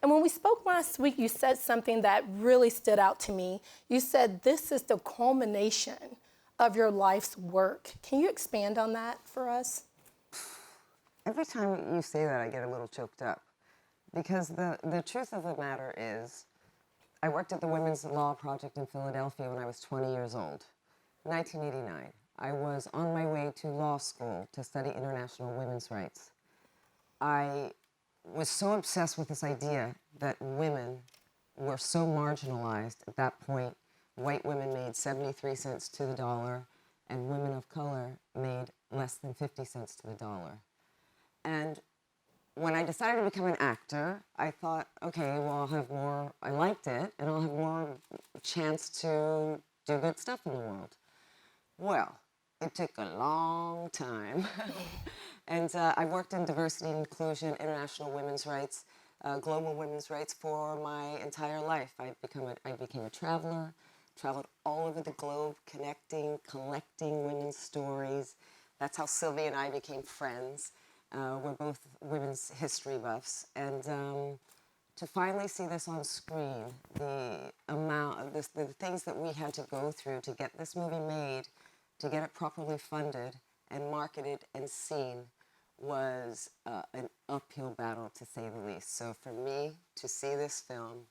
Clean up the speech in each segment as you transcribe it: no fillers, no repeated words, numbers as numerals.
And when we spoke last week, you said something that really stood out to me. You said this is the culmination of your life's work. Can you expand on that for us? Every time you say that, I get a little choked up. Because the truth of the matter is, I worked at the Women's Law Project in Philadelphia when I was 20 years old, 1989. I was on my way to law school to study international women's rights. I was so obsessed with this idea that women were so marginalized at that point. White women made 73 cents to the dollar, and women of color made less than 50 cents to the dollar. And when I decided to become an actor, I thought, okay, well, I'll have more, I liked it, and I'll have more chance to do good stuff in the world. Well, it took a long time. And I worked in diversity and inclusion, international women's rights, global women's rights for my entire life. I became a traveler, traveled all over the globe, connecting, collecting women's stories. That's how Sylvia and I became friends. We're both women's history buffs. And to finally see this on screen, the things that we had to go through to get this movie made, to get it properly funded and marketed and seen, was an uphill battle, to say the least. So for me to see this film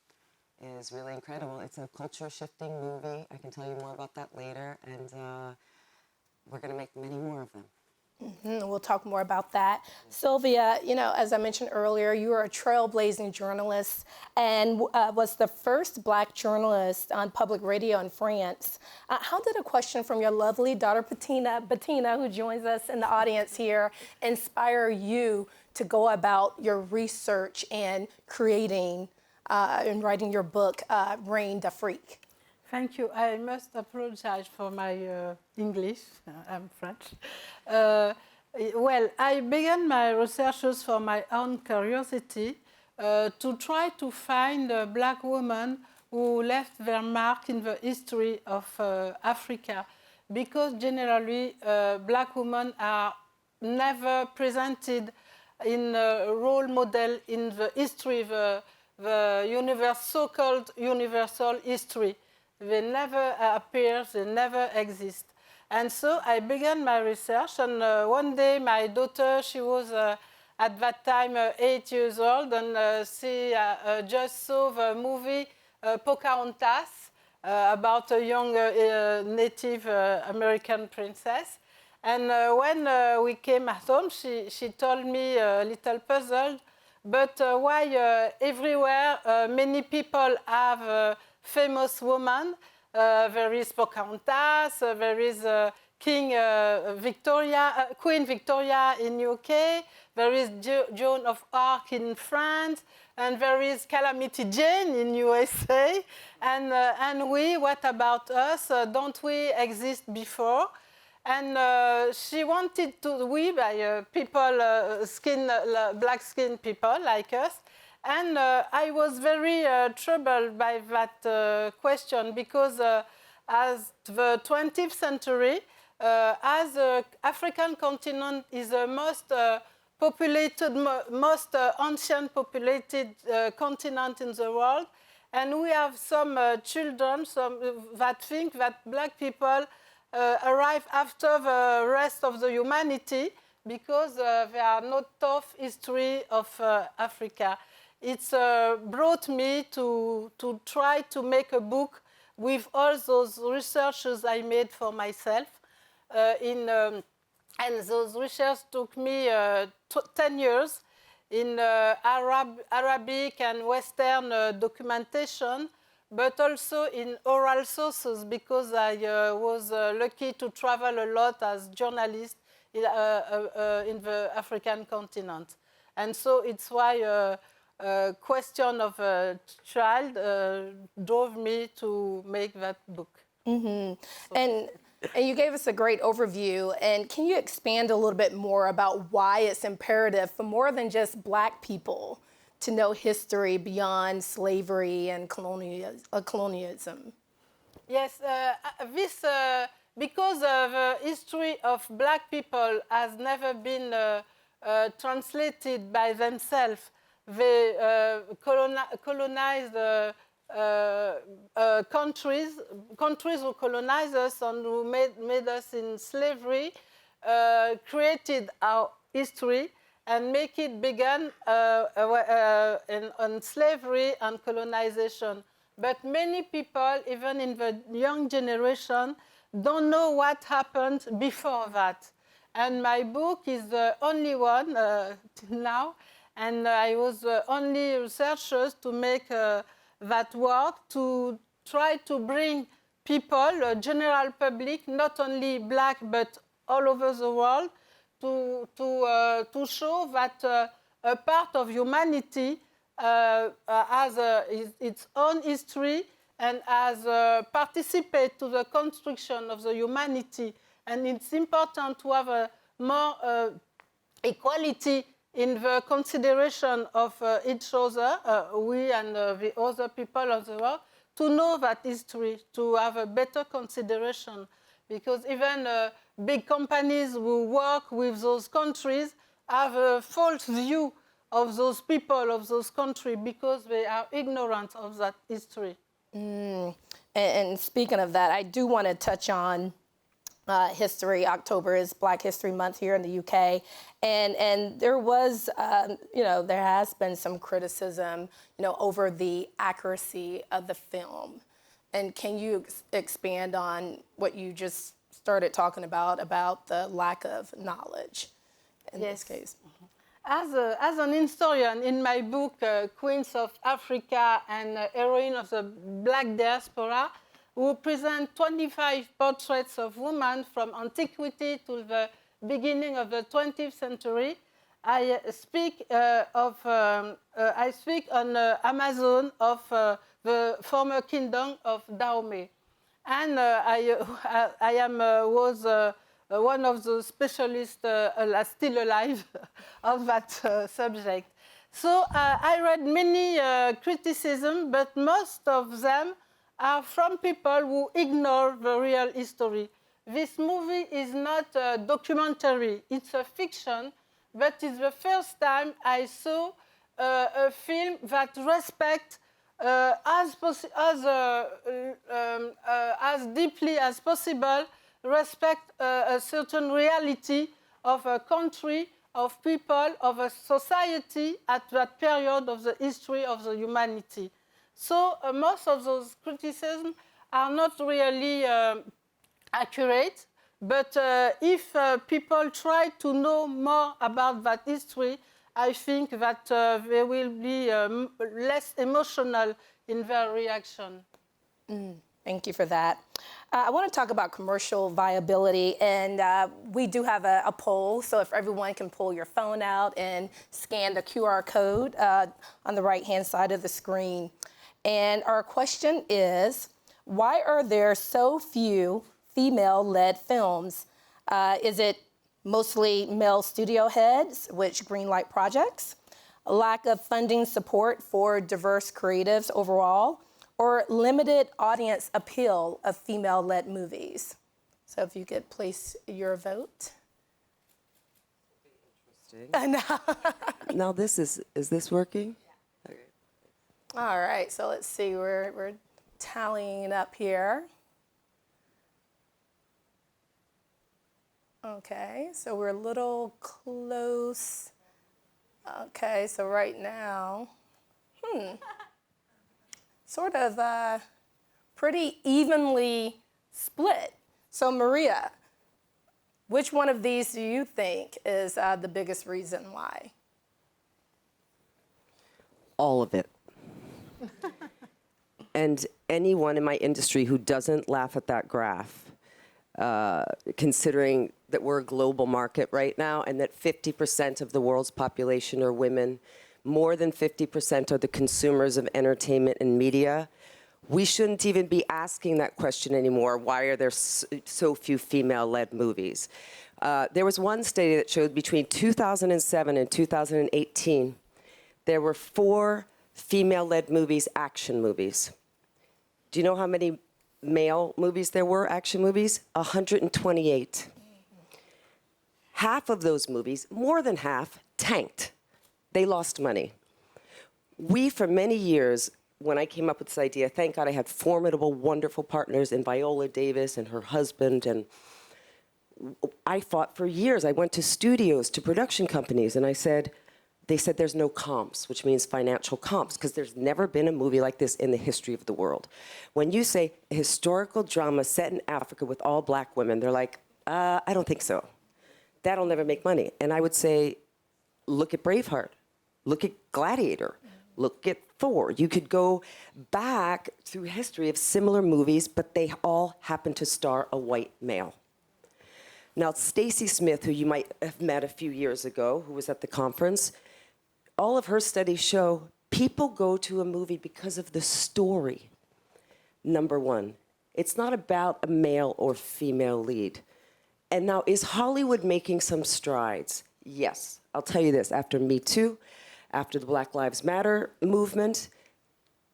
is really incredible. It's a culture-shifting movie. I can tell you more about that later, and we're going to make many more of them. Mm-hmm. We'll talk more about that. Sylvia, you know, as I mentioned earlier, you are a trailblazing journalist and was the first Black journalist on public radio in France. How did a question from your lovely daughter, Bettina, who joins us in the audience here, inspire you to go about your research and creating and writing your book, Reign d'Afrique? Thank you. I must apologize for my English. I'm French. Well, I began my researches for my own curiosity to try to find a Black woman who left their mark in the history of Africa, because generally Black women are never presented in a role model in the history, the so-called universal history. They never appear, they never exist. And so I began my research, and one day my daughter, she was at that time 8 years old, and she just saw the movie Pocahontas about a young Native American princess. And when we came at home, she told me, a little puzzled, but why everywhere many people have famous woman. There is Pocahontas, there is Queen Victoria in UK, there is Joan of Arc in France, and there is Calamity Jane in USA. And we, what about us? Don't we exist before? And she wanted to, by people, black skinned people like us. And I was very troubled by that question, because as the 20th century, as the African continent is the most populated, most ancient populated continent in the world, and we have some children that think that Black people arrive after the rest of the humanity, because there are no tough history of Africa. It's brought me to try to make a book with all those researches I made for myself. And those researches took me 10 years in Arabic and Western documentation, but also in oral sources, because I was lucky to travel a lot as journalist in the African continent. And so it's why question of a child drove me to make that book. Mm-hmm. So. And you gave us a great overview. And can you expand a little bit more about why it's imperative for more than just Black people to know history beyond slavery and colonialism? Yes, because the history of Black people has never been translated by themselves. they colonized countries who colonized us and who made us in slavery, created our history and make it begin on slavery and colonization. But many people, even in the young generation, don't know what happened before that. And my book is the only one till now, and I was the only researcher to make that work, to try to bring people, general public, not only black but all over the world, to show that a part of humanity has its own history and has participated to the construction of the humanity. And it's important to have a more equality in the consideration of each other, we and the other people of the world, to know that history, to have a better consideration. Because even big companies who work with those countries have a false view of those people, of those countries, because they are ignorant of that history. And speaking of that, I do want to touch on history. October is Black History Month here in the UK. And there was, there has been some criticism, over the accuracy of the film. And can you expand on what you just started talking about the lack of knowledge in this case? As an historian, in my book, Queens of Africa and Heroine of the Black Diaspora, we present 25 portraits of women from antiquity to the beginning of the 20th century. I speak on Amazon of the former kingdom of Dahomey. And I was one of the specialists still alive of that subject. So I read many criticisms, but most of them are from people who ignore the real history. This movie is not a documentary, it's a fiction, but it's the first time I saw a film that respects as deeply as possible, respect a certain reality of a country, of people, of a society at that period of the history of the humanity. So most of those criticisms are not really accurate, but if people try to know more about that history, I think that they will be less emotional in their reaction. Thank you for that. I want to talk about commercial viability, and we do have a poll, so if everyone can pull your phone out and scan the QR code on the right-hand side of the screen. And our question is, why are there so few female-led films? Is it mostly male studio heads, which greenlight projects, a lack of funding support for diverse creatives overall, or limited audience appeal of female-led movies? So if you could place your vote. Interesting. Now is this working? Okay. All right, so let's see, we're tallying it up here. Okay, so we're a little close. Okay, so right now, sort of pretty evenly split. So Maria, which one of these do you think is the biggest reason why? All of it. And anyone in my industry who doesn't laugh at that graph, considering that we're a global market right now and that 50% of the world's population are women, more than 50% are the consumers of entertainment and media, we shouldn't even be asking that question anymore. Why are there so few female-led movies? There was one study that showed between 2007 and 2018, there were 4 female-led movies, action movies. Do you know how many male movies there were, action movies? 128. Half of those movies, more than half, tanked. They lost money. We, for many years, when I came up with this idea, thank God I had formidable, wonderful partners in Viola Davis and her husband, and I fought for years. I went to studios, to production companies, and they said there's no comps, which means financial comps, because there's never been a movie like this in the history of the world. When you say a historical drama set in Africa with all black women, they're like, I don't think so. That'll never make money. And I would say, look at Braveheart, look at Gladiator, look at Thor. You could go back through history of similar movies, but they all happen to star a white male. Now, Stacy Smith, who you might have met a few years ago, who was at the conference, all of her studies show people go to a movie because of the story, number one. It's not about a male or female lead. And now, is Hollywood making some strides? Yes. I'll tell you this, after Me Too, after the Black Lives Matter movement,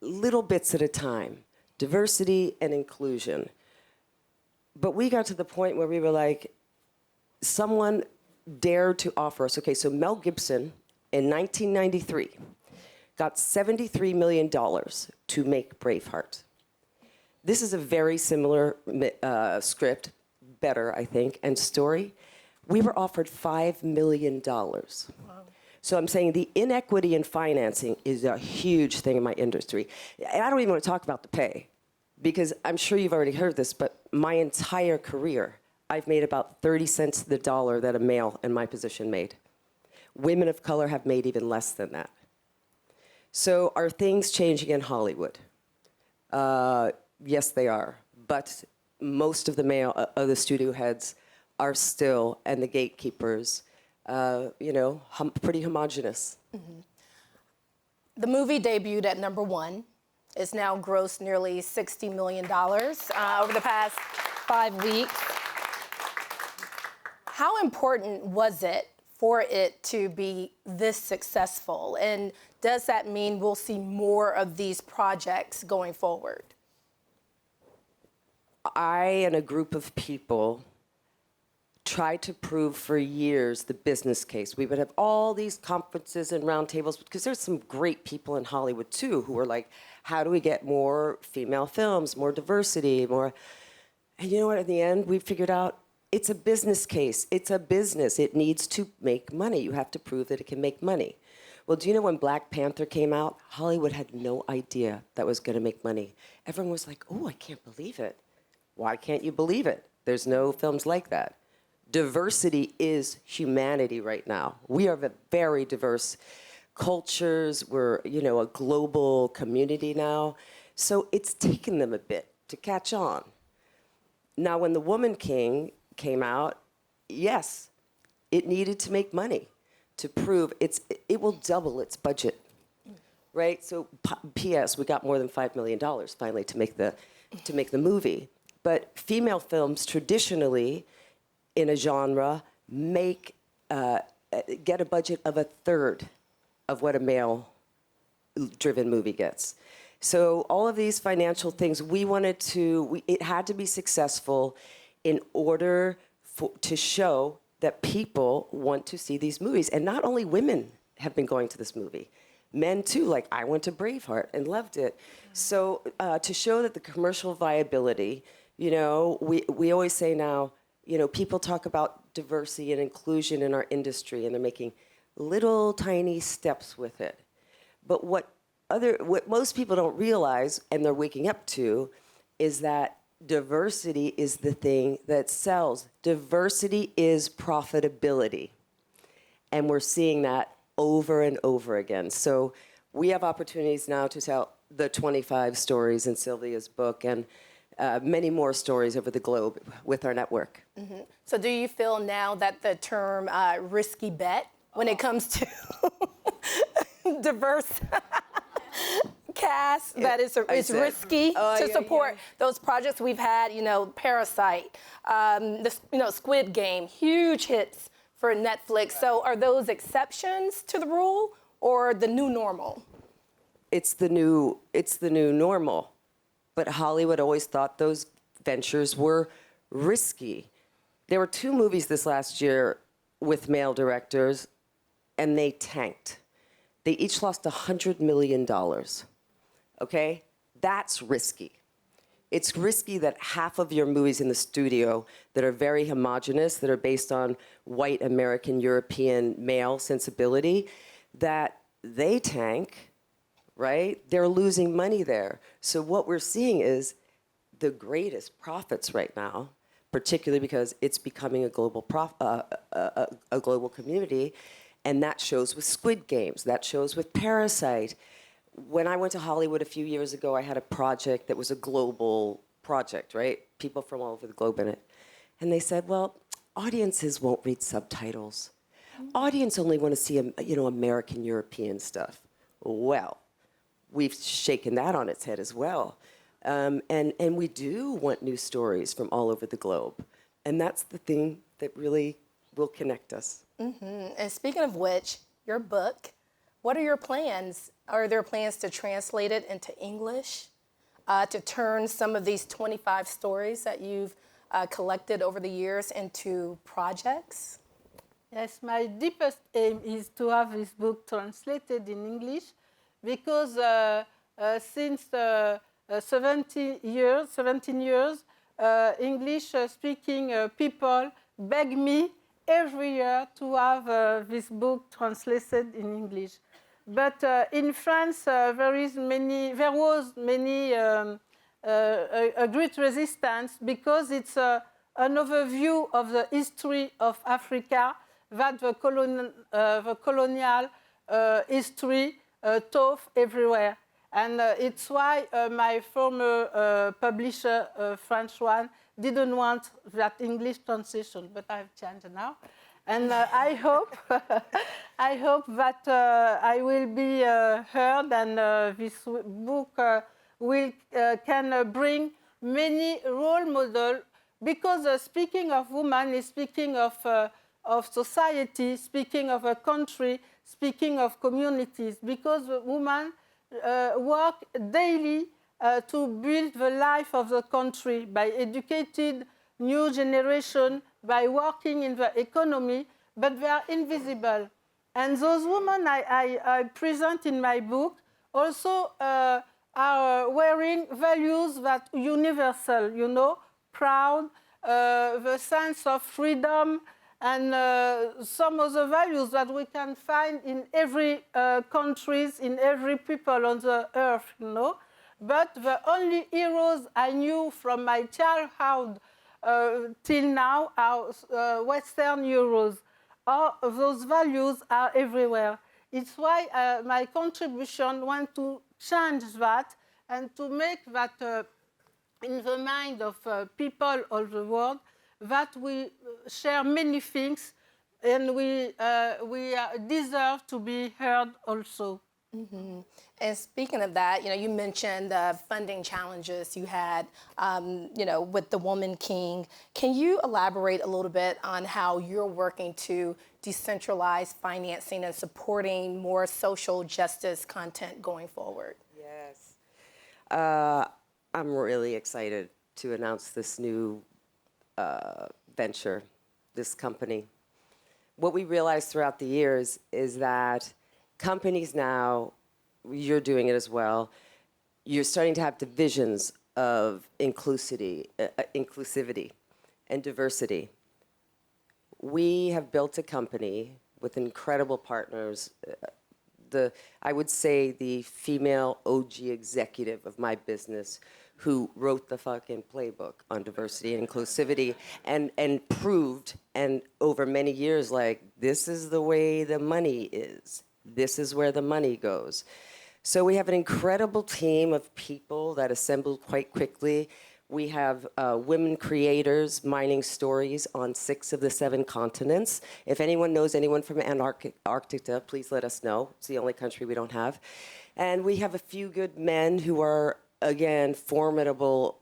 little bits at a time, diversity and inclusion. But we got to the point where we were like, someone dared to offer us, okay, so Mel Gibson in 1993 got $73 million to make Braveheart. This is a very similar script, better, I think, and story. We were offered $5 million. Wow. So I'm saying the inequity in financing is a huge thing in my industry. And I don't even want to talk about the pay, because I'm sure you've already heard this, but my entire career, I've made about 30 cents to the dollar that a male in my position made. Women of color have made even less than that. So are things changing in Hollywood? Yes, they are. But most of the studio heads are still, and the gatekeepers, pretty homogenous. Mm-hmm. The movie debuted at #1. It's now grossed nearly $60 million over the past 5 weeks. How important was it for it to be this successful? And does that mean we'll see more of these projects going forward? I and a group of people tried to prove for years the business case. We would have all these conferences and roundtables, because there's some great people in Hollywood too who were like, how do we get more female films, more diversity, more... And you know what, in the end, we figured out it's a business case. It's a business. It needs to make money. You have to prove that it can make money. Well, do you know when Black Panther came out, Hollywood had no idea that was going to make money. Everyone was like, oh, I can't believe it. Why can't you believe it? There's no films like that. Diversity is humanity right now. We are very diverse cultures. We're, a global community now. So it's taken them a bit to catch on. Now, when The Woman King came out, yes, it needed to make money to prove it will double its budget, right? So, P.S., we got more than $5 million finally to make the movie. But female films traditionally, in a genre, get a budget of a third of what a male-driven movie gets. So all of these financial things, it had to be successful in order to show that people want to see these movies. And not only women have been going to this movie, men too. Like, I went to Braveheart and loved it. So to show that the commercial viability, we always say now, people talk about diversity and inclusion in our industry, and they're making little tiny steps with it. But what most people don't realize, and they're waking up to, is that diversity is the thing that sells. Diversity is profitability. And we're seeing that over and over again. So we have opportunities now to tell the 25 stories in Sylvia's book, and many more stories over the globe with our network. Mm-hmm. So do you feel now that the term risky bet, when it comes to diverse cast, that it's risky to support those projects? We've had, Parasite, Squid Game, huge hits for Netflix. So are those exceptions to the rule or the new normal? It's the new normal. But Hollywood always thought those ventures were risky. There were 2 movies this last year with male directors, and they tanked. They each lost $100 million. Okay? That's risky. It's risky that half of your movies in the studio that are very homogenous, that are based on white American, European, male sensibility, that they tank, right? They're losing money there. So what we're seeing is the greatest profits right now, particularly because it's becoming a global a global community, and that shows with Squid Games, that shows with Parasite. When I went to Hollywood a few years ago, I had a project that was a global project, right? People from all over the globe in it. And they said, well, audiences won't read subtitles. Audience only want to see, American, European stuff. Well, we've shaken that on its head as well. And we do want new stories from all over the globe. And that's the thing that really will connect us. Mm-hmm. And speaking of which, your book, what are your plans? Are there plans to translate it into English, to turn some of these 25 stories that you've collected over the years into projects? Yes, my deepest aim is to have this book translated in English because since 17 years, English-speaking people beg me every year to have this book translated in English. But in France, there was a great resistance because it's an overview of the history of Africa that the colonial history taught everywhere. And it's why my former publisher, French one, didn't want that English translation, but I've changed now. And I hope, I hope that I will be heard, and this book can bring many role models. Because speaking of women is speaking of society, speaking of a country, speaking of communities. Because women work daily to build the life of the country by educating new generation, by working in the economy, but they are invisible. And those women I present in my book also are wearing values that are universal, proud, the sense of freedom, and some of the values that we can find in every countries, in every people on the earth, But the only heroes I knew from my childhood till now are Western heroes. Those values are everywhere. It's why my contribution wants to change that and to make that in the mind of people all the world, that we share many things and we deserve to be heard also. Mm-hmm. And speaking of that, you mentioned the funding challenges you had, with the Woman King. Can you elaborate a little bit on how you're working to decentralize financing and supporting more social justice content going forward? Yes. I'm really excited to announce this new venture, this company. What we realized throughout the years is that companies now, you're doing it as well, you're starting to have divisions of inclusivity and diversity. We have built a company with incredible partners. I would say the female OG executive of my business who wrote the fucking playbook on diversity and inclusivity and proved, and over many years, this is the way the money is. This is where the money goes. So we have an incredible team of people that assembled quite quickly. We have women creators mining stories on 6 of the 7 continents. If anyone knows anyone from Antarctica, please let us know. It's the only country we don't have. And we have a few good men who are, again, formidable,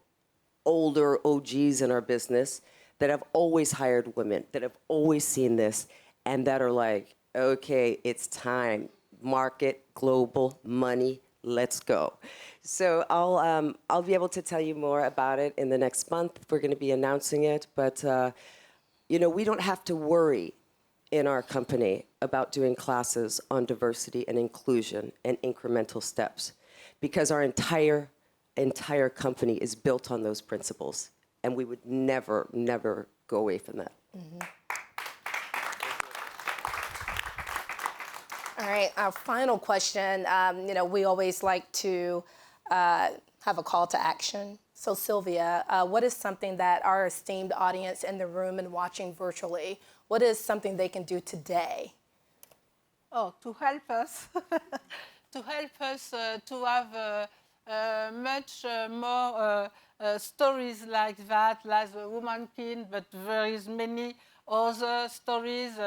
older OGs in our business that have always hired women, that have always seen this, and that are like, okay, it's time. Market, global, money, let's go. So I'll be able to tell you more about it in the next month. We're going to be announcing it, but we don't have to worry in our company about doing classes on diversity and inclusion and incremental steps, because our entire company is built on those principles, and we would never, never go away from that. All right, our final question. We always like to have a call to action. So Sylvia, what is something that our esteemed audience in the room and watching virtually, what is something they can do today? Oh, to help us, to have much more stories like that, like the Woman King, but there is many other stories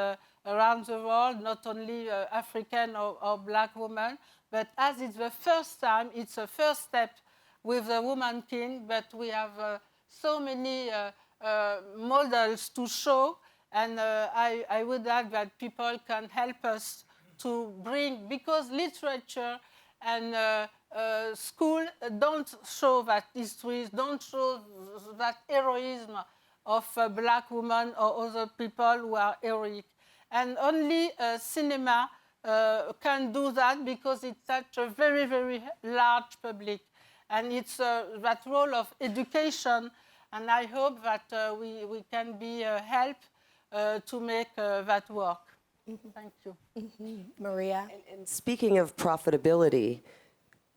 around the world, not only African or Black women, but as it's the first time, it's a first step with the Woman King, but we have so many models to show, and I would like that people can help us to bring, because literature and school don't show that history, don't show that heroism of Black women or other people who are heroic. And only cinema can do that, because it touches a very, very large public. And it's that role of education, and I hope that we can be help to make that work. Thank you. Maria? And speaking of profitability,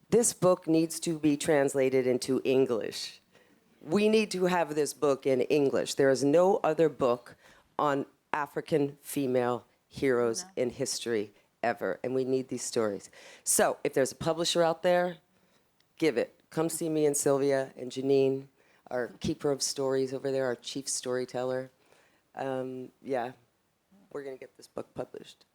this book needs to be translated into English. We need to have this book in English. There is no other book on African female heroes in history ever, and we need these stories. So if there's a publisher out there, give it. Come see me and Sylvia and Janine, our keeper of stories over there, our chief storyteller. Yeah, we're going to get this book published.